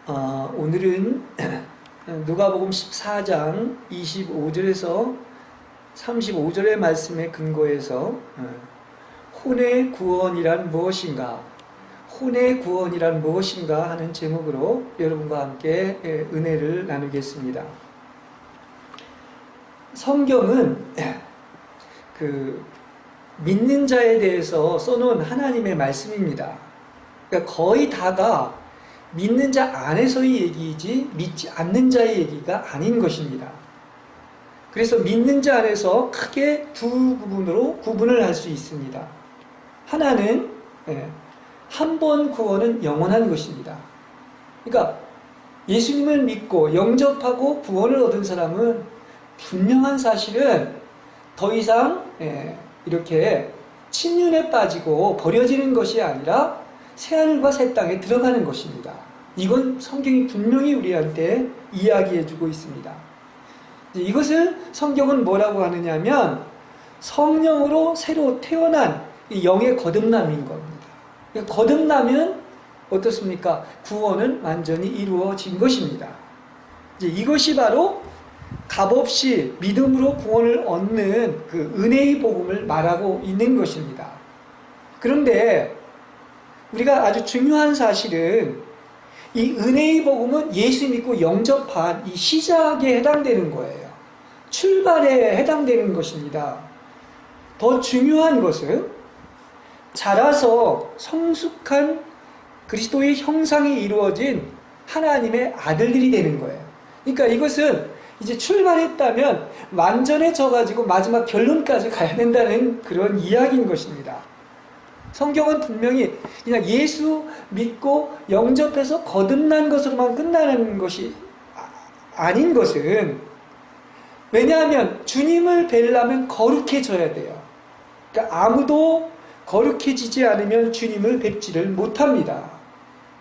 오늘은 누가복음 14장 25절에서 35절의 말씀에 근거해서 혼의 구원이란 무엇인가, 혼의 구원이란 무엇인가 하는 제목으로 여러분과 함께 은혜를 나누겠습니다. 성경은 믿는 자에 대해서 써놓은 하나님의 말씀입니다. 그러니까 거의 다가 믿는 자 안에서의 얘기이지 믿지 않는 자의 얘기가 아닌 것입니다. 그래서 믿는 자 안에서 크게 두 부분으로 구분을 할 수 있습니다. 하나는 한 번 구원은 영원한 것입니다. 그러니까 예수님을 믿고 영접하고 구원을 얻은 사람은 분명한 사실은 더 이상 이렇게 침륜에 빠지고 버려지는 것이 아니라 새하늘과 새 땅에 들어가는 것입니다. 이건 성경이 분명히 우리한테 이야기해주고 있습니다. 이것을 성경은 뭐라고 하느냐 하면 성령으로 새로 태어난 영의 거듭남인 겁니다. 거듭나면 어떻습니까? 구원은 완전히 이루어진 것입니다. 이것이 바로 값없이 믿음으로 구원을 얻는 그 은혜의 복음을 말하고 있는 것입니다. 그런데 우리가 아주 중요한 사실은 이 은혜의 복음은 예수 믿고 영접한 이 시작에 해당되는 거예요. 출발에 해당되는 것입니다. 더 중요한 것은 자라서 성숙한 그리스도의 형상이 이루어진 하나님의 아들들이 되는 거예요. 그러니까 이것은 이제 출발했다면 완전해져가지고 마지막 결론까지 가야 된다는 그런 이야기인 것입니다. 성경은 분명히 그냥 예수 믿고 영접해서 거듭난 것으로만 끝나는 것이 아닌 것은, 왜냐하면 주님을 뵈려면 거룩해져야 돼요. 그러니까 아무도 거룩해지지 않으면 주님을 뵙지를 못합니다.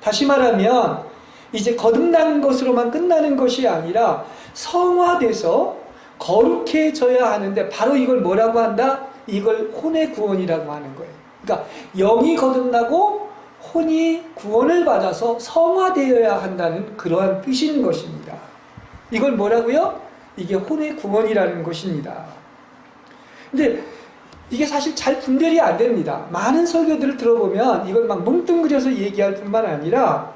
다시 말하면 이제 거듭난 것으로만 끝나는 것이 아니라 성화돼서 거룩해져야 하는데, 바로 이걸 뭐라고 한다? 이걸 혼의 구원이라고 하는 거예요. 그러니까 영이 거듭나고 혼이 구원을 받아서 성화되어야 한다는 그러한 뜻인 것입니다. 이걸 뭐라고요? 이게 혼의 구원이라는 것입니다. 근데 이게 사실 잘 분별이 안 됩니다. 많은 설교들을 들어보면 이걸 막 뭉뚱그려서 얘기할 뿐만 아니라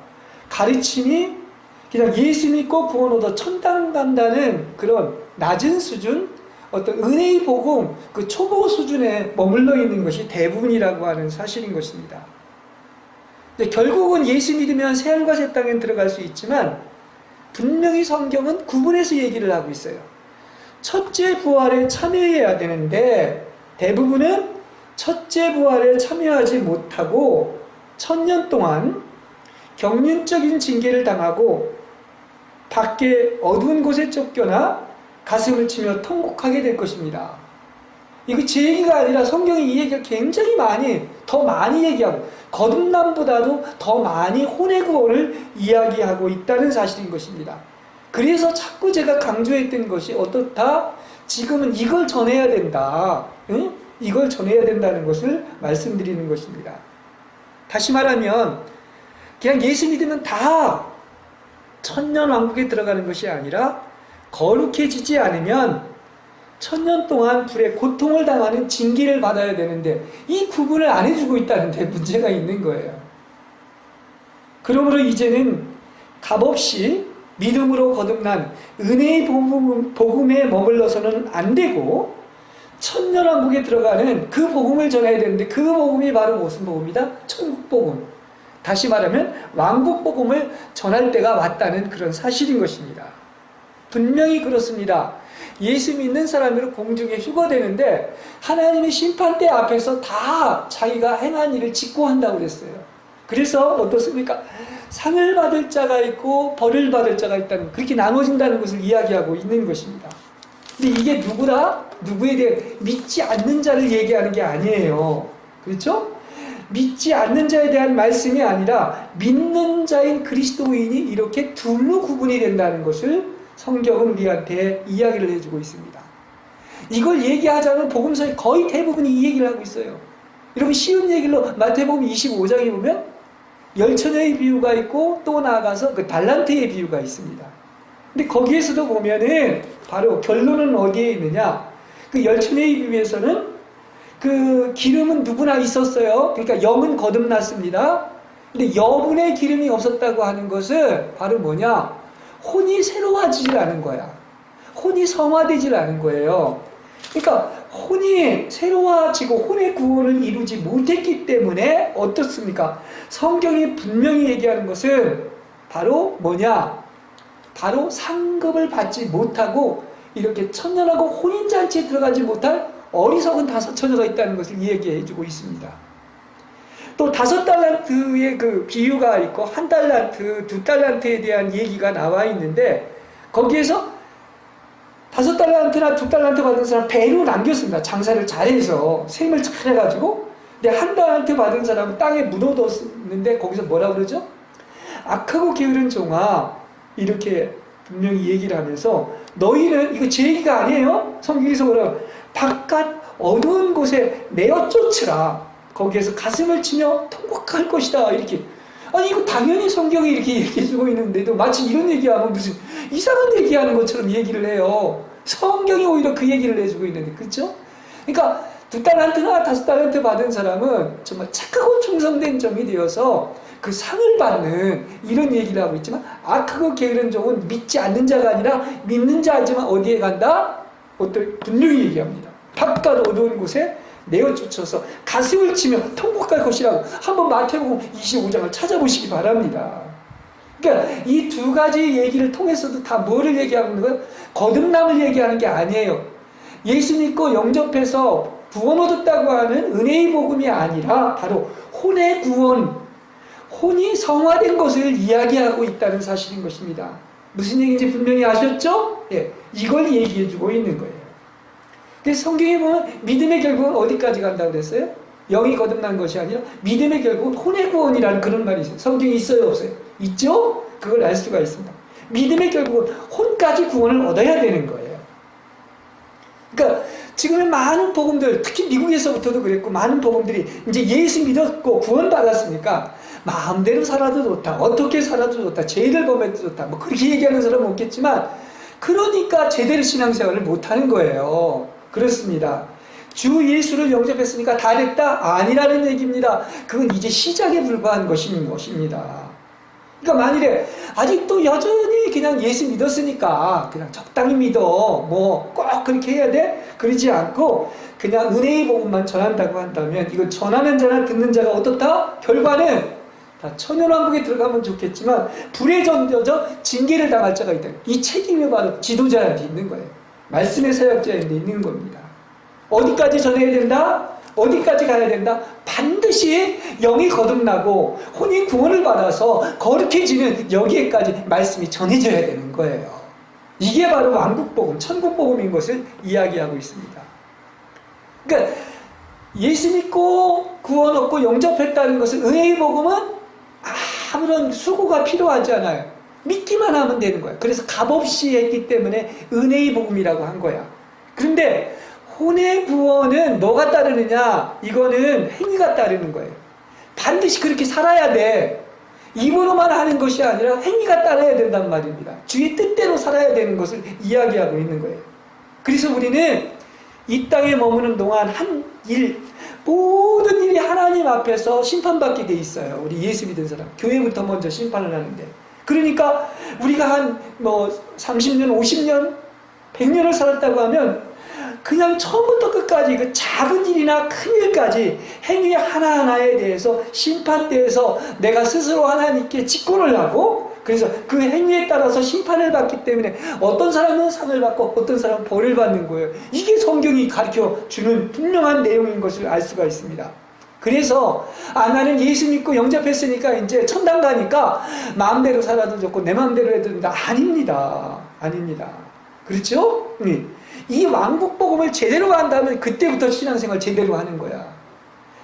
가르침이 그냥 예수 믿고 구원 얻어 천당 간다는 그런 낮은 수준, 어떤 은혜의 복음, 그 초보 수준에 머물러 있는 것이 대부분이라고 하는 사실인 것입니다. 결국은 예수 믿으면 새하늘과 새 땅에 들어갈 수 있지만 분명히 성경은 구분해서 얘기를 하고 있어요. 첫째 부활에 참여해야 되는데 대부분은 첫째 부활에 참여하지 못하고 1000년 동안 경륜적인 징계를 당하고 밖에 어두운 곳에 쫓겨나 가슴을 치며 통곡하게 될 것입니다. 이거 제 얘기가 아니라 성경이 이 얘기를 굉장히 더 많이 얘기하고 거듭남보다도 더 많이 혼의 구원을 이야기하고 있다는 사실인 것입니다. 그래서 자꾸 제가 강조했던 것이 어떻다? 지금은 이걸 전해야 된다. 응? 이걸 전해야 된다는 것을 말씀드리는 것입니다. 다시 말하면 그냥 예수 믿으면 다 천년왕국에 들어가는 것이 아니라 거룩해지지 않으면 1000년 동안 불에 고통을 당하는 징계를 받아야 되는데 이 구분을 안 해주고 있다는 데 문제가 있는 거예요. 그러므로 이제는 값없이 믿음으로 거듭난 은혜의 복음에 머물러서는 안 되고 천년왕국에 들어가는 그 복음을 전해야 되는데, 그 복음이 바로 무슨 복음이다? 천국복음. 다시 말하면 왕국복음을 전할 때가 왔다는 그런 사실인 것입니다. 분명히 그렇습니다. 예수 믿는 사람으로 공중에 휴거되는데 하나님의 심판대 앞에서 다 자기가 행한 일을 직고한다고 그랬어요. 그래서 어떻습니까? 상을 받을 자가 있고 벌을 받을 자가 있다는, 그렇게 나눠진다는 것을 이야기하고 있는 것입니다. 근데 이게 누구다? 누구에 대해 믿지 않는 자를 얘기하는 게 아니에요. 그렇죠? 믿지 않는 자에 대한 말씀이 아니라 믿는 자인 그리스도인이 이렇게 둘로 구분이 된다는 것을 성경은 우리한테 이야기를 해주고 있습니다. 이걸 얘기하자면 복음서의 거의 대부분이 이 얘기를 하고 있어요. 여러분 쉬운 얘기로 마태복음 25장에 보면 열처녀의 비유가 있고 또 나아가서 그 달란트의 비유가 있습니다. 근데 거기에서도 보면은 바로 결론은 어디에 있느냐? 그 열처녀의 비유에서는 그 기름은 누구나 있었어요. 그러니까 영은 거듭났습니다. 근데 여분의 기름이 없었다고 하는 것은 바로 뭐냐? 혼이 새로워지질 않은 거야. 혼이 성화되질 않은 거예요. 그러니까 혼이 새로워지고 혼의 구원을 이루지 못했기 때문에 어떻습니까? 성경이 분명히 얘기하는 것은 바로 뭐냐? 바로 상급을 받지 못하고 이렇게 천년하고 혼인잔치에 들어가지 못할 어리석은 5처녀가 있다는 것을 얘기해주고 있습니다. 또 5달란트의 그 비유가 있고 1달란트, 2달란트에 대한 얘기가 나와 있는데 거기에서 5달란트나 2달란트 받은 사람 배로 남겼습니다. 장사를 잘해서 셈을 잘해가지고. 근데 1달란트 받은 사람은 땅에 묻어뒀는데 거기서 뭐라 그러죠? 악하고 게으른 종아, 이렇게 분명히 얘기를 하면서 너희는, 이거 제 얘기가 아니에요. 성경에서 뭐라고, 바깥 어두운 곳에 내어 쫓으라. 거기에서 가슴을 치며 통곡할 것이다. 이렇게. 아니 이거 당연히 성경이 이렇게 얘기해주고 있는데도 마치 이런 얘기하면 무슨 이상한 얘기하는 것처럼 얘기를 해요. 성경이 오히려 그 얘기를 해주고 있는데, 그렇죠? 그러니까 2달란트나 5달란트 받은 사람은 정말 착하고 충성된 종이 되어서 그 상을 받는 이런 얘기를 하고 있지만, 악하고 게으른 종은 믿지 않는 자가 아니라 믿는 자지만 어디에 간다? 분명히 얘기합니다. 바깥 어두운 곳에 내어 쫓아서 가슴을 치며 통곡할 것이라고 한번 마태복음 25장을 찾아보시기 바랍니다. 그러니까 이 두 가지 얘기를 통해서도 다 뭐를 얘기하는 거예요? 거듭남을 얘기하는 게 아니에요. 예수 믿고 영접해서 구원 얻었다고 하는 은혜의 복음이 아니라 바로 혼의 구원, 혼이 성화된 것을 이야기하고 있다는 사실인 것입니다. 무슨 얘기인지 분명히 아셨죠? 예, 이걸 얘기해주고 있는 거예요. 그래서 성경에 보면 믿음의 결국은 어디까지 간다고 그랬어요? 영이 거듭난 것이 아니라 믿음의 결국은 혼의 구원이라는 그런 말이 있어요. 성경에 있어요, 없어요? 있죠? 그걸 알 수가 있습니다. 믿음의 결국은 혼까지 구원을 얻어야 되는 거예요. 그러니까 지금의 많은 복음들, 특히 미국에서부터도 그랬고 많은 복음들이 이제 예수 믿었고 구원받았으니까 마음대로 살아도 좋다, 어떻게 살아도 좋다, 죄를 범해도 좋다, 뭐 그렇게 얘기하는 사람은 없겠지만, 그러니까 제대로 신앙생활을 못하는 거예요. 그렇습니다. 주 예수를 영접했으니까 다 됐다? 아니라는 얘기입니다. 그건 이제 시작에 불과한 것입니다. 그러니까 만일에 아직도 여전히 그냥 예수 믿었으니까 그냥 적당히 믿어, 뭐 꼭 그렇게 해야 돼? 그러지 않고 그냥 은혜의 복음만 전한다고 한다면, 이건 전하는 자나 듣는 자가 어떻다? 결과는 다 천연왕국에 들어가면 좋겠지만 불에 던져져 징계를 당할 자가 있다. 이 책임이 바로 지도자한테 있는 거예요. 말씀의 사역자한테 있는 겁니다. 어디까지 전해야 된다? 어디까지 가야 된다? 반드시 영이 거듭나고 혼이 구원을 받아서 거룩해지는 여기에까지 말씀이 전해져야 되는 거예요. 이게 바로 왕국복음, 천국복음인 것을 이야기하고 있습니다. 그러니까 예수 믿고 구원 얻고 영접했다는 것은, 은혜의 복음은 아무런 수고가 필요하지 않아요. 믿기만 하면 되는 거야. 그래서 값없이 했기 때문에 은혜의 복음이라고 한 거야. 그런데 혼의 구원은 뭐가 따르느냐? 이거는 행위가 따르는 거예요. 반드시 그렇게 살아야 돼. 입으로만 하는 것이 아니라 행위가 따라야 된단 말입니다. 주의 뜻대로 살아야 되는 것을 이야기하고 있는 거예요. 그래서 우리는 이 땅에 머무는 동안 모든 일이 하나님 앞에서 심판받게 돼 있어요. 우리 예수 믿은 사람. 교회부터 먼저 심판을 하는데. 그러니까 우리가 한 30년, 50년, 100년을 살았다고 하면 그냥 처음부터 끝까지 그 작은 일이나 큰 일까지 행위 하나하나에 대해서 심판대에서 내가 스스로 하나님께 직고를 하고, 그래서 그 행위에 따라서 심판을 받기 때문에 어떤 사람은 상을 받고 어떤 사람은 벌을 받는 거예요. 이게 성경이 가르쳐주는 분명한 내용인 것을 알 수가 있습니다. 그래서 나는 예수 믿고 영접했으니까 이제 천당 가니까 마음대로 살아도 좋고 내 마음대로 해도 된다. 아닙니다. 아닙니다. 그렇죠? 이 왕국복음을 제대로 한다면 그때부터 신앙생활 제대로 하는 거야.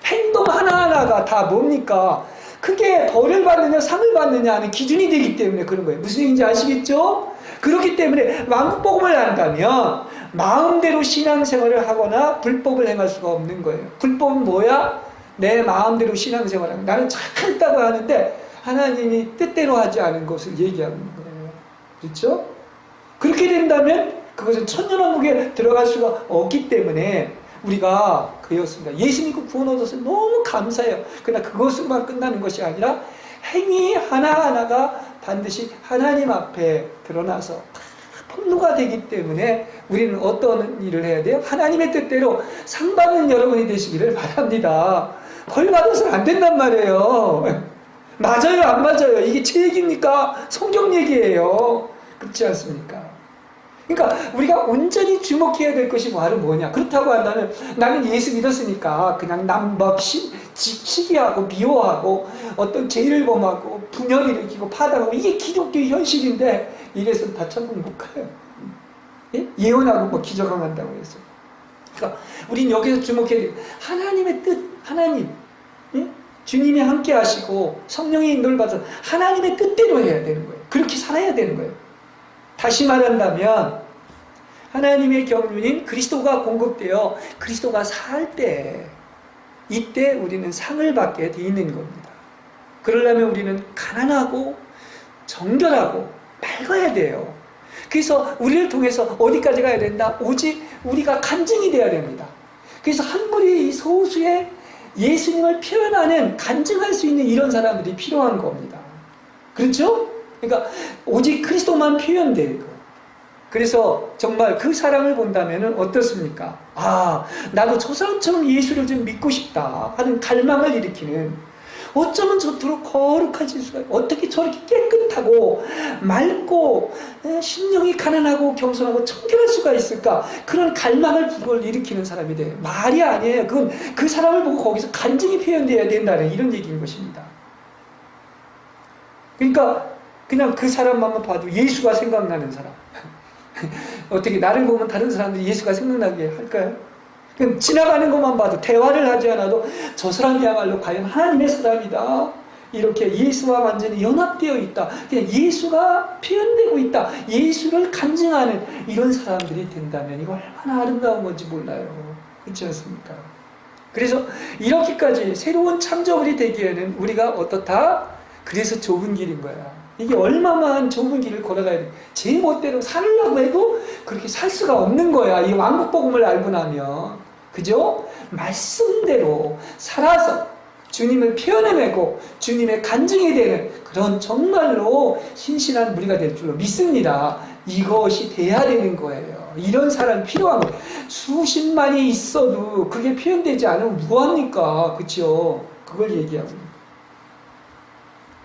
행동 하나하나가 다 뭡니까? 그게 벌을 받느냐 상을 받느냐 하는 기준이 되기 때문에 그런 거예요. 무슨 얘기인지 아시겠죠? 그렇기 때문에 왕국복음을 한다면 마음대로 신앙생활을 하거나 불법을 행할 수가 없는 거예요. 불법은 뭐야? 내 마음대로 신앙생활하는 나는 잘했다고 하는데 하나님이 뜻대로 하지 않은 것을 얘기하는 거예요. 그렇죠? 그렇게 된다면 그것은 천년왕국에 들어갈 수가 없기 때문에 우리가 그였습니다. 예수 믿고 구원 얻어서 너무 감사해요. 그러나 그것으로만 끝나는 것이 아니라 행위 하나하나가 반드시 하나님 앞에 드러나서 폭로가 되기 때문에 우리는 어떤 일을 해야 돼요? 하나님의 뜻대로 상 받는 여러분이 되시기를 바랍니다. 벌 받아서는 안 된단 말이에요. 맞아요, 안 맞아요? 이게 제 얘기입니까? 성경 얘기예요. 그렇지 않습니까? 그러니까 우리가 온전히 주목해야 될 것이 바로 뭐냐? 그렇다고 한다면 나는 예수 믿었으니까 그냥 남박, 시기하고 미워하고 어떤 죄를 범하고 분열을 일으키고 파당하고 이게 기독교의 현실인데 이래서 다 천국 못 가요. 예? 예언하고 뭐 기적항한다고 해서. 그러니까 우린 여기서 주목해야 돼요. 하나님의 뜻, 하나님. 예? 주님이 함께 하시고 성령의 인도를 받아서 하나님의 뜻대로 해야 되는 거예요. 그렇게 살아야 되는 거예요. 다시 말한다면 하나님의 경륜인 그리스도가 공급되어 그리스도가 살 때 이때 우리는 상을 받게 돼 있는 겁니다. 그러려면 우리는 가난하고 정결하고 맑아야 돼요. 그래서 우리를 통해서 어디까지 가야 된다? 오직 우리가 간증이 돼야 됩니다. 그래서 한 무리 소수의 예수님을 표현하는 간증할 수 있는 이런 사람들이 필요한 겁니다. 그렇죠? 그러니까 오직 그리스도만 표현되고 그래서 정말 그 사람을 본다면 어떻습니까? 아, 나도 저 사람처럼 예수를 좀 믿고 싶다 하는 갈망을 일으키는 어쩌면 저토록 거룩하실 수가 어떻게 저렇게 깨끗하고 맑고 심령이 가난하고 겸손하고 청결할 수가 있을까? 그런 갈망을 불을 일으키는 사람이 돼요. 말이 아니에요. 그건 그 사람을 보고 거기서 간증이 표현되어야 된다는 이런 얘기인 것입니다. 그러니까 그냥 그 사람만 봐도 예수가 생각나는 사람. 어떻게 나를 보면 다른 사람들이 예수가 생각나게 할까요? 그냥 지나가는 것만 봐도 대화를 하지 않아도 저 사람이야말로 과연 하나님의 사람이다. 이렇게 예수와 완전히 연합되어 있다. 그냥 예수가 표현되고 있다. 예수를 간증하는 이런 사람들이 된다면 이거 얼마나 아름다운 건지 몰라요. 그렇지 않습니까? 그래서 이렇게까지 새로운 창조물이 되기에는 우리가 어떻다? 그래서 좁은 길인 거야. 이게 얼마만 좁은 길을 걸어가야 돼. 제 멋대로 살려고 해도 그렇게 살 수가 없는 거야. 이 왕국복음을 알고 나면. 그죠? 말씀대로 살아서 주님을 표현해내고 주님의 간증이 되는 그런 정말로 신실한 무리가 될 줄로 믿습니다. 이것이 돼야 되는 거예요. 이런 사람이 필요한 거예요. 수십만이 있어도 그게 표현되지 않으면 뭐합니까? 그렇죠? 그걸 얘기하고 있는 거예요.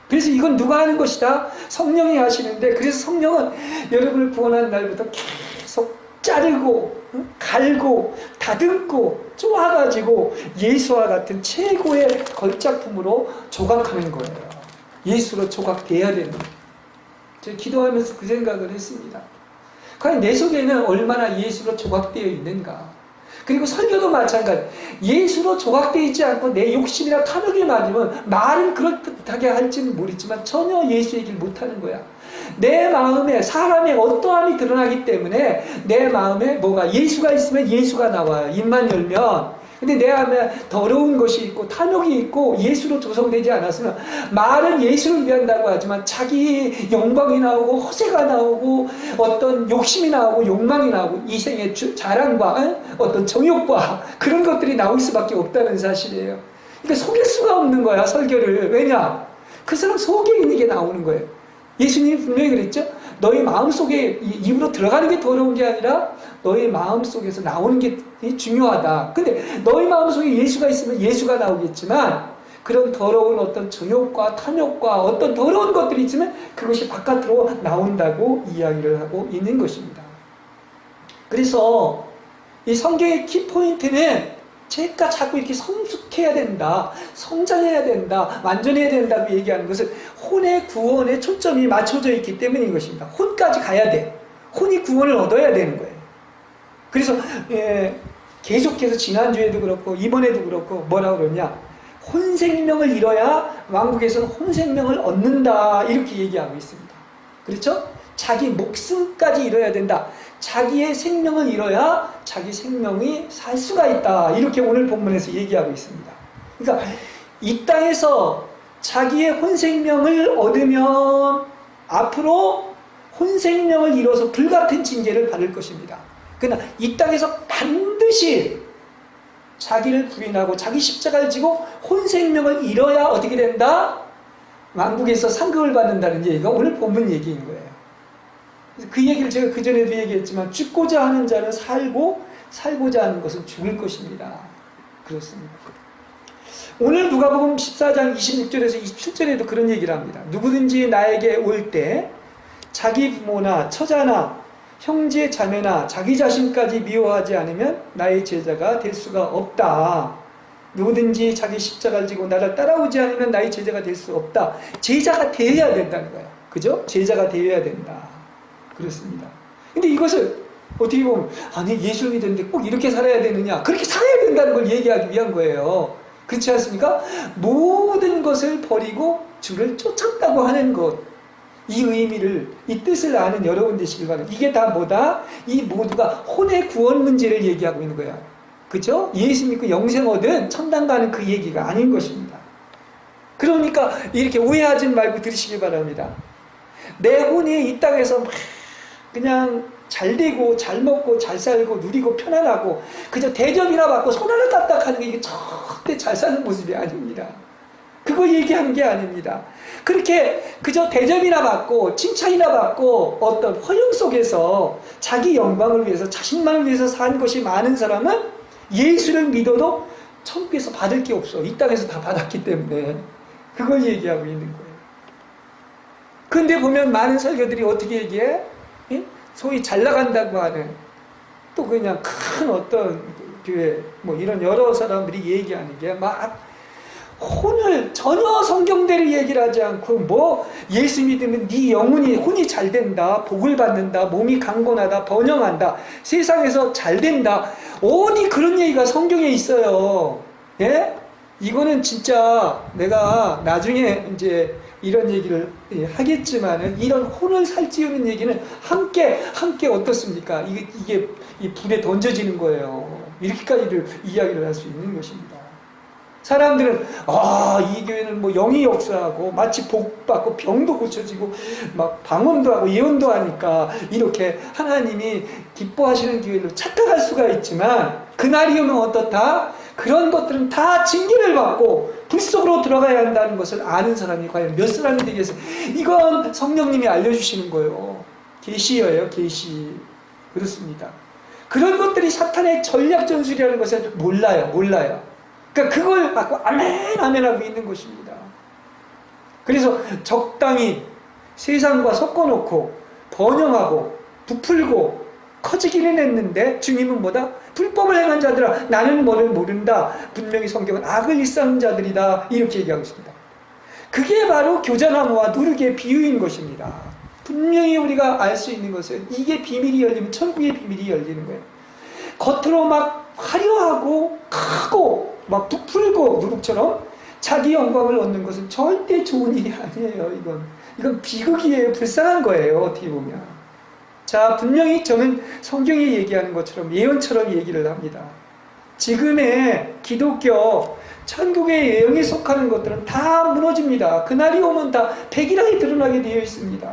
그래서 이건 누가 하는 것이다? 성령이 하시는데 그래서 성령은 여러분을 구원한 날부터 계속 자르고 갈고 다듬고 쪼아가지고 예수와 같은 최고의 걸작품으로 조각하는 거예요. 예수로 조각돼야 되는 거예요. 제가 기도하면서 그 생각을 했습니다. 과연 내 속에는 얼마나 예수로 조각되어 있는가. 그리고 설교도 마찬가지. 예수로 조각되어 있지 않고 내 욕심이나 탐욕에 맞으면 말은 그럴듯하게 할지는 모르지만 전혀 예수 얘기를 못하는 거야. 내 마음에 사람의 어떠함이 드러나기 때문에 내 마음에 뭐가 예수가 있으면 예수가 나와요. 입만 열면. 근데 내 안에 더러운 것이 있고 탐욕이 있고 예수로 조성되지 않았으면 말은 예수를 위한다고 하지만 자기 영광이 나오고 허세가 나오고 어떤 욕심이 나오고 욕망이 나오고 이생의 자랑과 어떤 정욕과 그런 것들이 나올 수밖에 없다는 사실이에요. 그러니까 속일 수가 없는 거야, 설교를. 왜냐? 그 사람 속에 있는 게 나오는 거예요. 예수님이 분명히 그랬죠? 너희 마음속에 입으로 들어가는 게 더러운 게 아니라 너희 마음속에서 나오는 게 중요하다. 근데 너희 마음속에 예수가 있으면 예수가 나오겠지만 그런 더러운 어떤 정욕과 탐욕과 어떤 더러운 것들이 있으면 그것이 바깥으로 나온다고 이야기를 하고 있는 것입니다. 그래서 이 성경의 키포인트는 제가 자꾸 이렇게 성숙해야 된다, 성장해야 된다, 완전해야 된다고 얘기하는 것은 혼의 구원에 초점이 맞춰져 있기 때문인 것입니다. 혼까지 가야 돼. 혼이 구원을 얻어야 되는 거예요. 그래서 계속해서 지난주에도 그렇고 이번에도 그렇고 뭐라고 그러냐, 혼생명을 잃어야 왕국에서는 혼생명을 얻는다 이렇게 얘기하고 있습니다. 그렇죠? 자기 목숨까지 잃어야 된다. 자기의 생명을 잃어야 자기 생명이 살 수가 있다. 이렇게 오늘 본문에서 얘기하고 있습니다. 그러니까 이 땅에서 자기의 혼생명을 얻으면 앞으로 혼생명을 이뤄서 불같은 징계를 받을 것입니다. 그러나 이 땅에서 반드시 자기를 부인하고 자기 십자가를 지고 혼생명을 이뤄야 어떻게 된다? 왕국에서 상급을 받는다는 얘기가 오늘 본문 얘기인 거예요. 그 얘기를 제가 그전에도 얘기했지만 죽고자 하는 자는 살고 살고자 하는 것은 죽을 것입니다. 그렇습니다. 오늘 누가복음 14장 26절에서 27절에도 그런 얘기를 합니다. 누구든지 나에게 올 때 자기 부모나 처자나 형제 자매나 자기 자신까지 미워하지 않으면 나의 제자가 될 수가 없다. 누구든지 자기 십자가를 지고 나를 따라오지 않으면 나의 제자가 될 수 없다. 제자가 되어야 된다는 거예요. 그죠? 제자가 되어야 된다. 그렇습니다. 근데 이것을 어떻게 보면 아니 예수를 믿었는데 꼭 이렇게 살아야 되느냐, 그렇게 살아야 된다는 걸 얘기하기 위한 거예요. 그렇지 않습니까? 모든 것을 버리고 주를 쫓았다고 하는 것, 이 의미를, 이 뜻을 아는 여러분 되시길 바랍니다. 이게 다 뭐다? 이 모두가 혼의 구원 문제를 얘기하고 있는 거야. 그죠? 예수 믿고 영생 얻은 천당 가는 그 얘기가 아닌 것입니다. 그러니까 이렇게 오해하지 말고 들으시길 바랍니다. 내 혼이 이 땅에서 막 그냥 잘 되고 잘 먹고 잘 살고 누리고 편안하고 그저 대접이나 받고 손하나 까딱하는 게 이게 절대 잘 사는 모습이 아닙니다. 그거 얘기하는 게 아닙니다. 그렇게 그저 대접이나 받고 칭찬이나 받고 어떤 허영 속에서 자기 영광을 위해서 자신만을 위해서 산 것이 많은 사람은 예수를 믿어도 천국에서 받을 게 없어. 이 땅에서 다 받았기 때문에 그걸 얘기하고 있는 거예요. 근데 보면 많은 설교들이 어떻게 얘기해? 소위 잘 나간다고 하는 또 그냥 큰 어떤 교회 뭐 이런 여러 사람들이 얘기하는 게 막 혼을 전혀 성경대로 얘기를 하지 않고 뭐 예수 믿으면 네 영혼이 혼이 잘 된다, 복을 받는다, 몸이 강건하다, 번영한다, 세상에서 잘 된다. 어디 그런 얘기가 성경에 있어요? 예? 이거는 진짜 내가 나중에 이제 이런 얘기를 하겠지만은 이런 혼을 살찌우는 얘기는 함께 어떻습니까? 이게 이 불에 던져지는 거예요. 이렇게까지를 이야기를 할 수 있는 것입니다. 사람들은 이 교회는 뭐 영이 역사하고 마치 복 받고 병도 고쳐지고 막 방언도 하고 예언도 하니까 이렇게 하나님이 기뻐하시는 교회로 착각할 수가 있지만 그날이 오면 어떻다? 그런 것들은 다 징계를 받고 불 속으로 들어가야 한다는 것을 아는 사람이 과연 몇 사람이 되겠어요? 이건 성령님이 알려주시는 거예요. 계시예요, 계시. 그렇습니다. 그런 것들이 사탄의 전략 전술이라는 것을 몰라요. 그러니까 그걸 갖고 아멘 하고 있는 것입니다. 그래서 적당히 세상과 섞어놓고 번영하고 부풀고 커지기는 했는데 주님은 뭐다? 불법을 행한 자들아 나는 뭐를 모른다. 분명히 성경은 악을 일삼는 자들이다. 이렇게 얘기하고 있습니다. 그게 바로 교자나무와 누룩의 비유인 것입니다. 분명히 우리가 알 수 있는 것은 이게 비밀이 열리면 천국의 비밀이 열리는 거예요. 겉으로 막 화려하고 크고 막 부풀고 누룩처럼 자기 영광을 얻는 것은 절대 좋은 일이 아니에요. 이건 비극이에요. 불쌍한 거예요. 어떻게 보면. 자, 분명히 저는 성경이 얘기하는 것처럼 예언처럼 얘기를 합니다. 지금의 기독교 천국의 예언에 속하는 것들은 다 무너집니다. 그날이 오면 다 백이랑이 드러나게 되어 있습니다.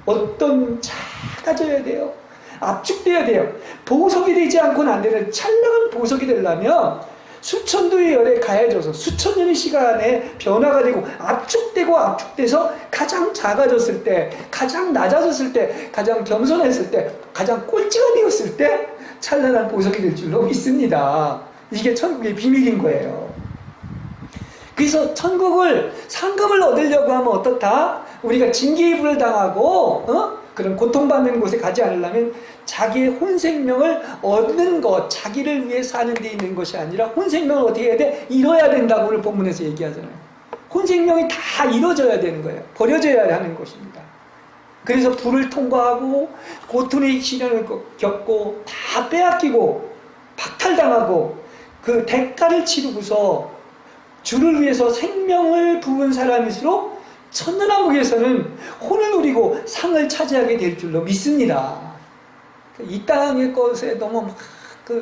어떤 작아져야 돼요. 압축돼야 돼요. 보석이 되지 않고는 안 되는 찬란한 보석이 되려면 수천도의 열에 가해져서 수천 년의 시간에 변화가 되고 압축돼서 가장 작아졌을 때, 가장 낮아졌을 때, 가장 겸손했을 때, 가장 꼴찌가 되었을 때 찬란한 보석이 될 줄로 믿습니다. 이게 천국의 비밀인 거예요. 그래서 천국을 상급을 얻으려고 하면 어떻다? 우리가 징계의 불을 당하고 그런 고통받는 곳에 가지 않으려면 자기의 혼생명을 얻는 것, 자기를 위해 사는 데 있는 것이 아니라 혼생명을 어떻게 해야 돼? 이뤄야 된다고 오늘 본문에서 얘기하잖아요. 혼생명이 다 이루어져야 되는 거예요. 버려져야 하는 것입니다. 그래서 불을 통과하고 고통의 시련을 겪고 다 빼앗기고 박탈당하고 그 대가를 치르고서 주를 위해서 생명을 부은 사람일수록 천년왕국에서는 혼을 누리고 상을 차지하게 될 줄로 믿습니다. 이 땅의 것에 너무 막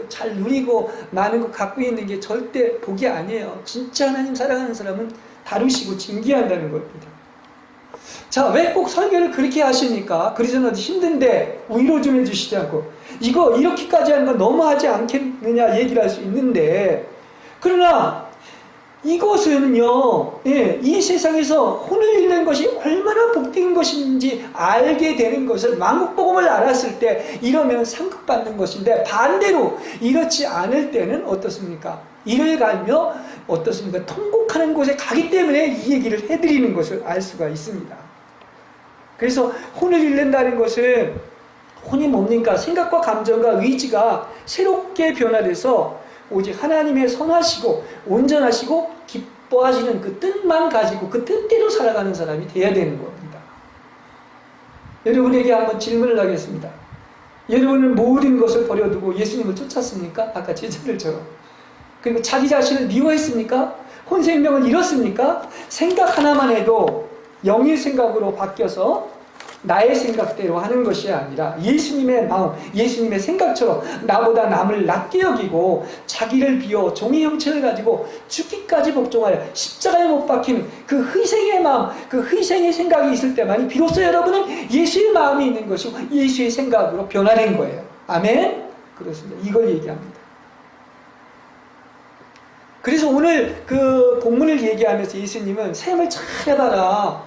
잘 누리고 많은 거 갖고 있는 게 절대 복이 아니에요. 진짜 하나님 사랑하는 사람은 다루시고 징계한다는 겁니다. 자, 왜 꼭 설교를 그렇게 하십니까? 그리스도인한테 힘든데 위로 좀 해주시지 않고 이거 이렇게까지 하는 건 너무하지 않겠느냐 얘기를 할 수 있는데, 그러나 이것은요, 이 세상에서 혼을 잃는 것이 얼마나 복된 것인지 알게 되는 것을 만국복음을 알았을 때 이러면 상급받는 것인데, 반대로 이렇지 않을 때는 어떻습니까? 이를 갈며 어떻습니까? 통곡하는 곳에 가기 때문에 이 얘기를 해드리는 것을 알 수가 있습니다. 그래서 혼을 잃는다는 것은, 혼이 뭡니까? 생각과 감정과 의지가 새롭게 변화돼서 오직 하나님의 선하시고 온전하시고 기뻐하시는 그 뜻만 가지고 그 뜻대로 살아가는 사람이 돼야 되는 겁니다. 여러분에게 한번 질문을 하겠습니다. 여러분은 모든 것을 버려두고 예수님을 쫓았습니까? 아까 제자들처럼. 그리고 자기 자신을 미워했습니까? 혼생명을 잃었습니까? 생각 하나만 해도 영의 생각으로 바뀌어서 나의 생각대로 하는 것이 아니라 예수님의 마음, 예수님의 생각처럼 나보다 남을 낮게 여기고 자기를 비워 종의 형체를 가지고 죽기까지 복종하여 십자가에 못 박히는 그 희생의 마음, 그 희생의 생각이 있을 때만이 비로소 여러분은 예수의 마음이 있는 것이고 예수의 생각으로 변화된 거예요. 아멘? 그렇습니다. 이걸 얘기합니다. 그래서 오늘 그 본문을 얘기하면서 예수님은 셈을 잘 해봐라.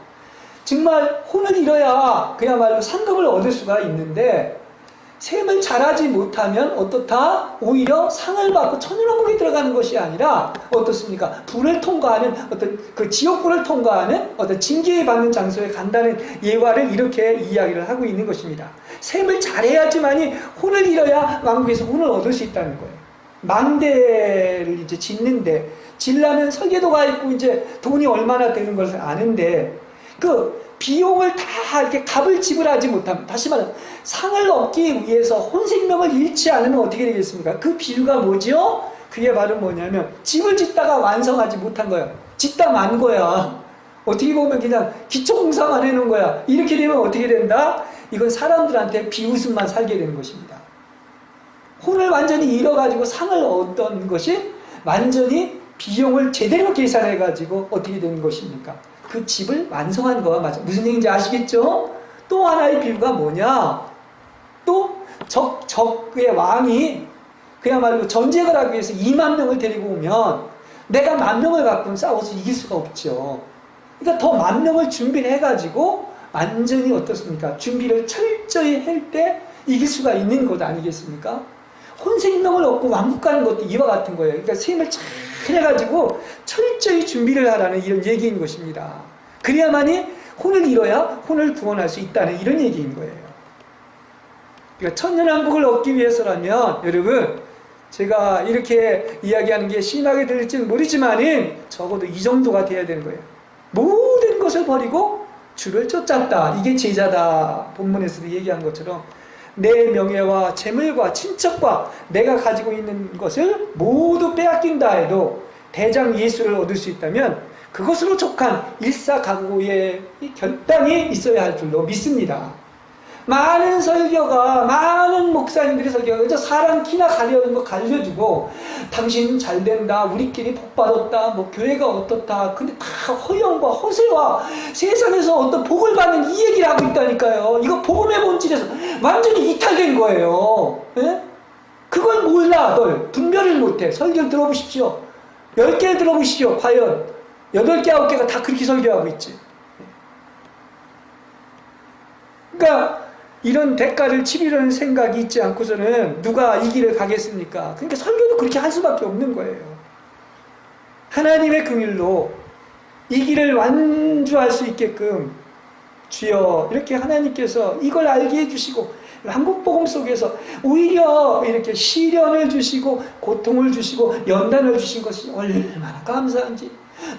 정말 혼을 잃어야 그야말로 상급을 얻을 수가 있는데, 셈을 잘하지 못하면 어떻다? 오히려 상을 받고 천연왕국에 들어가는 것이 아니라 어떻습니까? 불을 통과하는 어떤 그 지옥불을 통과하는 어떤 징계에 받는 장소에 간다는 예화를 이렇게 이야기를 하고 있는 것입니다. 셈을 잘해야지만이 혼을 잃어야 왕국에서 혼을 얻을 수 있다는 거예요. 망대를 이제 짓려면 설계도가 있고 이제 돈이 얼마나 되는 것을 아는데, 그 비용을 다 이렇게 값을 지불하지 못하면, 다시 말하면 상을 얻기 위해서 혼생명을 잃지 않으면 어떻게 되겠습니까? 그 비유가 뭐지요? 그게 바로 뭐냐면 집을 짓다가 완성하지 못한 거야. 짓다 만 거야. 어떻게 보면 그냥 기초공사만 해놓은 거야. 이렇게 되면 어떻게 된다? 이건 사람들한테 비웃음만 살게 되는 것입니다. 혼을 완전히 잃어가지고 상을 얻던 것이 완전히 비용을 제대로 계산해가지고 어떻게 되는 것입니까? 그 집을 완성한 거와 맞아. 무슨 얘기인지 아시겠죠? 또 하나의 비유가 뭐냐? 또 적의 왕이 그야말로 전쟁을 하기 위해서 2만 명을 데리고 오면 내가 10,000명을 갖고는 싸워서 이길 수가 없죠. 그러니까 더 10,000명을 준비를 해가지고 완전히 어떻습니까? 준비를 철저히 할 때 이길 수가 있는 것 아니겠습니까? 혼생명을 얻고 왕국 가는 것도 이와 같은 거예요. 그러니까 셈을 잘 해가지고 철저히 준비를 하라는 이런 얘기인 것입니다. 그래야만이 혼을 잃어야 혼을 구원할 수 있다는 이런 얘기인 거예요. 그러니까 천년왕국을 얻기 위해서라면, 여러분, 제가 이렇게 이야기하는 게 심하게 들릴지는 모르지만은 적어도 이 정도가 돼야 되는 거예요. 모든 것을 버리고 주를 쫓았다. 이게 제자다. 본문에서도 얘기한 것처럼 내 명예와 재물과 친척과 내가 가지고 있는 것을 모두 빼앗긴다 해도 대장 예수를 얻을 수 있다면 그것으로 족한 일사각오의 결단이 있어야 할 줄로 믿습니다. 많은 설교가, 많은 목사님들이 설교가 사람 키나 가려는 거 갈려주고 당신 잘 된다, 우리끼리 복 받았다, 뭐 교회가 어떻다, 근데 다 허영과 허세와 세상에서 어떤 복을 받는 이 얘기를 하고 있다니까요. 이거 복음의 본질에서 완전히 이탈된 거예요. 예? 그걸 몰라. 널 분별을 못해. 설교를 들어보십시오. 10개를 들어보십시오. 과연 8개, 9개가 다 그렇게 설교하고 있지. 그러니까 이런 대가를 치르려는 생각이 있지 않고서는 누가 이 길을 가겠습니까? 그러니까 설교도 그렇게 할 수밖에 없는 거예요. 하나님의 긍휼로 이 길을 완주할 수 있게끔 주여, 이렇게 하나님께서 이걸 알게 해주시고 한국복음 속에서 오히려 이렇게 시련을 주시고 고통을 주시고 연단을 주신 것이 얼마나 감사한지,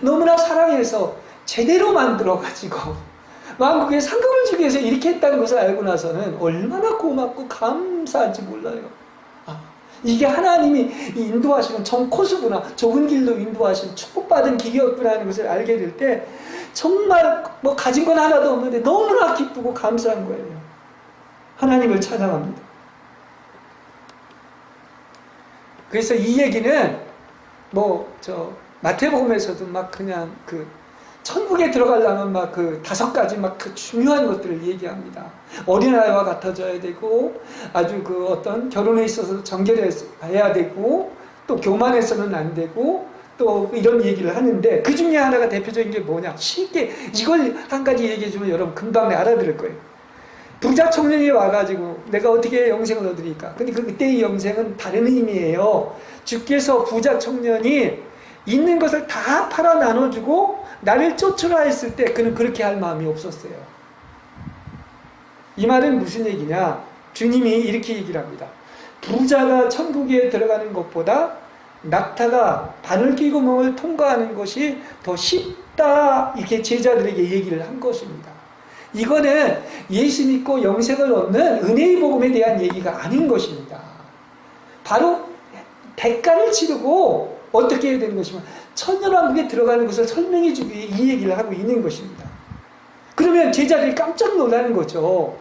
너무나 사랑해서 제대로 만들어가지고 왕국에 상급을 주기 위해서 이렇게 했다는 것을 알고 나서는 얼마나 고맙고 감사한지 몰라요. 이게 하나님이 인도하시는 정코스구나, 좁은 길로 인도하시는 축복받은 길이었구나 하는 것을 알게 될 때 정말 뭐 가진 건 하나도 없는데 너무나 기쁘고 감사한 거예요. 하나님을 찬양합니다. 그래서 이 얘기는 마태복음에서도 막 그냥 천국에 들어가려면 막 5가지 막 중요한 것들을 얘기합니다. 어린아이와 같아져야 되고, 아주 어떤 결혼에 있어서 정결해야 되고, 또 교만해서는 안 되고, 또 이런 얘기를 하는데, 그 중에 하나가 대표적인 게 뭐냐? 쉽게 이걸 한 가지 얘기해주면 여러분 금방 알아들을 거예요. 부자 청년이 와가지고 내가 어떻게 영생을 얻으리까? 근데 그때의 영생은 다른 의미예요. 주께서 부자 청년이 있는 것을 다 팔아 나눠주고 나를 쫓으라 했을 때 그는 그렇게 할 마음이 없었어요. 이 말은 무슨 얘기냐? 주님이 이렇게 얘기를 합니다. 부자가 천국에 들어가는 것보다 낙타가 바늘 끼고 멍을 통과하는 것이 더 쉽다, 이렇게 제자들에게 얘기를 한 것입니다. 이거는 예수 믿고 영생을 얻는 은혜의 복음에 대한 얘기가 아닌 것입니다. 바로 대가를 치르고 어떻게 해야 되는 것이면 천년왕국에 들어가는 것을 설명해 주기 위해 이 얘기를 하고 있는 것입니다. 그러면 제자들이 깜짝 놀라는 거죠.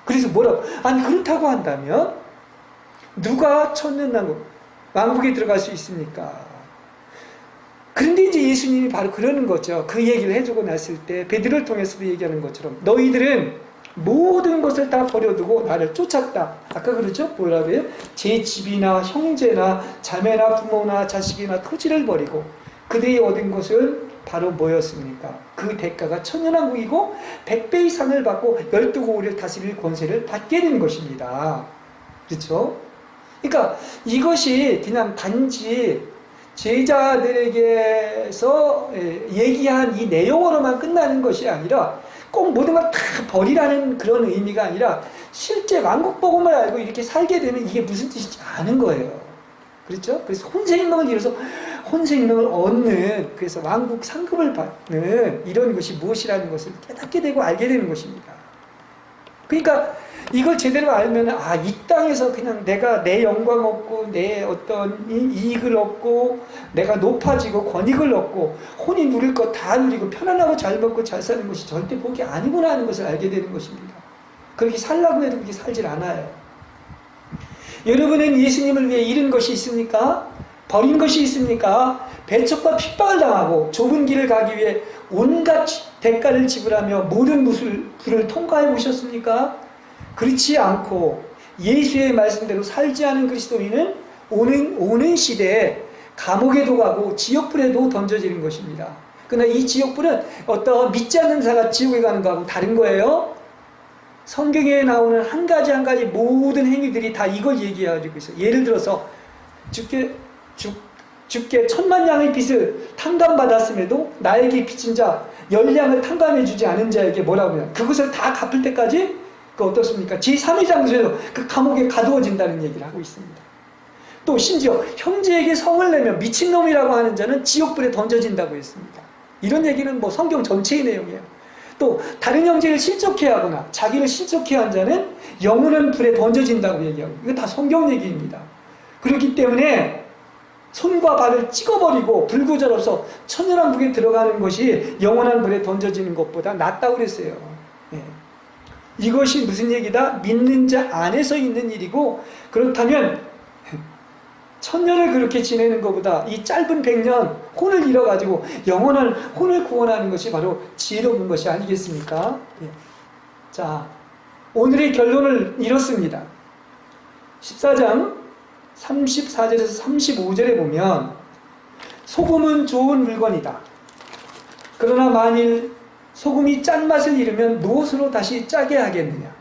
그래서 뭐라고? 아니 그렇다고 한다면 누가 천년왕국에 들어갈 수 있습니까? 그런데 이제 예수님이 바로 그러는 거죠. 그 얘기를 해주고 났을 때 베드로를 통해서도 얘기하는 것처럼 너희들은 모든 것을 다 버려두고 나를 쫓았다. 아까 그랬죠? 뭐라고요? 제 집이나 형제나 자매나 부모나 자식이나 토지를 버리고 그들이 얻은 것은 바로 뭐였습니까? 그 대가가 천년왕국이고 100배 이상을 받고 12고을을 다스릴 권세를 받게 된 것입니다. 그렇죠? 그러니까 이것이 그냥 단지 제자들에게서 얘기한 이 내용으로만 끝나는 것이 아니라 꼭 모든 걸 다 버리라는 그런 의미가 아니라 실제 왕국복음을 알고 이렇게 살게 되면 이게 무슨 뜻인지 아는 거예요. 그렇죠? 그래서 혼생명을 이뤄서 혼생명을 얻는, 그래서 왕국 상급을 받는 이런 것이 무엇이라는 것을 깨닫게 되고 알게 되는 것입니다. 그러니까 이걸 제대로 알면 이 땅에서 그냥 내가 내 영광 얻고 내 어떤 이익을 얻고 내가 높아지고 권익을 얻고 혼이 누릴 것 다 누리고 편안하고 잘 먹고 잘 사는 것이 절대 복이 아니구나 하는 것을 알게 되는 것입니다. 그렇게 살라고 해도 그렇게 살질 않아요. 여러분은 예수님을 위해 잃은 것이 있습니까? 버린 것이 있습니까? 배척과 핍박을 당하고 좁은 길을 가기 위해 온갖 대가를 지불하며 모든 불을 통과해 보셨습니까? 그렇지 않고 예수의 말씀대로 살지 않은 그리스도인은 오는 시대에 감옥에도 가고 지옥불에도 던져지는 것입니다. 그러나 이 지옥불은 어떤 믿지 않는 자가 지옥에 가는 거하고 다른 거예요. 성경에 나오는 한 가지 한 가지 모든 행위들이 다 이걸 얘기하고 있어요. 예를 들어서 주께 1000만 양의 빚을 탕감받았음에도 나에게 빚진 자 10양을 탕감해 주지 않은 자에게 뭐라고 해요? 그것을 다 갚을 때까지 어떻습니까? 제3의 장소에서 그 감옥에 가두어진다는 얘기를 하고 있습니다. 또 심지어 형제에게 성을 내며 미친놈이라고 하는 자는 지옥불에 던져진다고 했습니다. 이런 얘기는 성경 전체의 내용이에요. 또 다른 형제를 실족해 하거나 자기를 실족해 한 자는 영원한 불에 던져진다고 얘기하고, 이거 다 성경 얘기입니다. 그렇기 때문에 손과 발을 찍어버리고 불구절없어 천년왕국에 들어가는 것이 영원한 불에 던져지는 것보다 낫다고 그랬어요. 이것이 무슨 얘기다? 믿는 자 안에서 있는 일이고, 그렇다면 천년을 그렇게 지내는 것보다 이 짧은 100년 혼을 잃어가지고 영원한 혼을 구원하는 것이 바로 지혜로운 것이 아니겠습니까? 자, 오늘의 결론을 이렇습니다. 14장 34절에서 35절에 보면 소금은 좋은 물건이다. 그러나 만일 소금이 짠맛을 잃으면 무엇으로 다시 짜게 하겠느냐?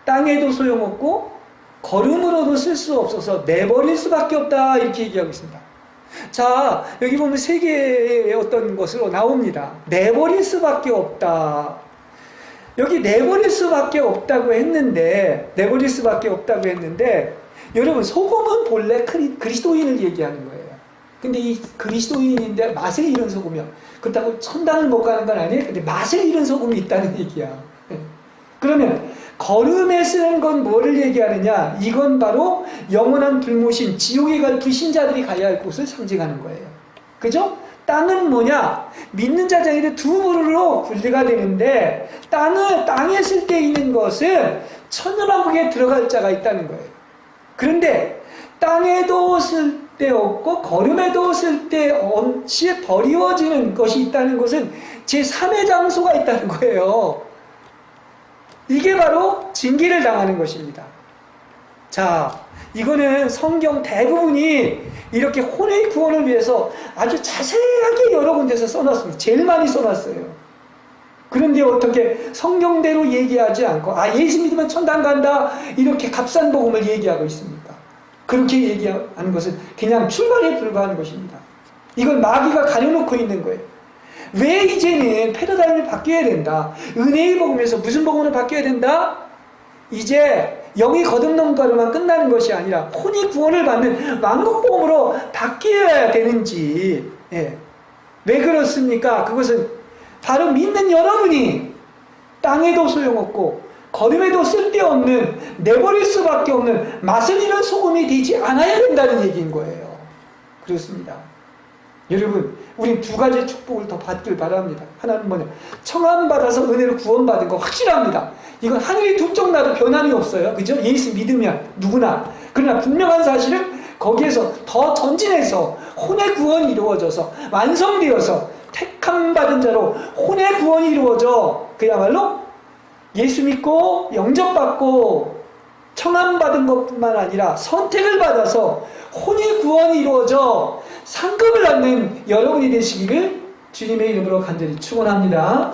땅에도 소용없고 거름으로도 쓸 수 없어서 내버릴 수밖에 없다, 이렇게 얘기하고 있습니다. 자, 여기 보면 세 개의 어떤 것으로 나옵니다. 내버릴 수밖에 없다. 여기 내버릴 수밖에 없다고 했는데 여러분, 소금은 본래 그리스도인을 얘기하는 거예요. 근데 이 그리스도인인데 맛을 잃은 소금이요. 그렇다고 천당을 못 가는 건 아니에요. 근데 맛을 잃은 소금이 있다는 얘기야. 그러면 거름에 쓰는 건 뭐를 얘기하느냐? 이건 바로 영원한 불모신 지옥에 갈 불신자들이 가야 할 곳을 상징하는 거예요. 그죠? 땅은 뭐냐? 믿는 자장이들 두 부류로 분리가 되는데, 땅에 쓸 때 있는 것은 천년왕국에 들어갈 자가 있다는 거예요. 그런데 땅에도 쓸데없고 거름에도 쓸데없이 버리워지는 것이 있다는 것은 제3의 장소가 있다는 거예요. 이게 바로 징계를 당하는 것입니다. 자, 이거는 성경 대부분이 이렇게 혼의 구원을 위해서 아주 자세하게 여러 군데서 써놨습니다. 제일 많이 써놨어요. 그런데 어떻게 성경대로 얘기하지 않고 예수 믿으면 천당 간다 이렇게 값싼 복음을 얘기하고 있습니까? 그렇게 얘기하는 것은 그냥 출발에 불과한 것입니다. 이건 마귀가 가려놓고 있는 거예요. 왜 이제는 패러다임을 바뀌어야 된다? 은혜의 복음에서 무슨 복음으로 바뀌어야 된다? 이제 영이 거듭난 거로만 끝나는 것이 아니라 혼이 구원을 받는 왕국복음으로 바뀌어야 되는지. 예. 왜 그렇습니까? 그것은 바로 믿는 여러분이 땅에도 소용없고 거름에도 쓸데없는 내버릴 수밖에 없는 맛을 잃은 소금이 되지 않아야 된다는 얘기인 거예요. 그렇습니다. 여러분, 우린 두 가지 축복을 더 받길 바랍니다. 하나는 뭐냐? 청함받아서 은혜로 구원받은 거 확실합니다. 이건 하늘이 두 쪽 나도 변함이 없어요. 그죠? 예수 믿으면 누구나. 그러나 분명한 사실은 거기에서 더 전진해서 혼의 구원이 이루어져서 완성되어서 택함받은 자로 혼의 구원이 이루어져 그야말로 예수 믿고 영접받고 청함받은 것뿐만 아니라 선택을 받아서 혼의 구원이 이루어져 상급을 얻는 여러분이 되시기를 주님의 이름으로 간절히 축원합니다.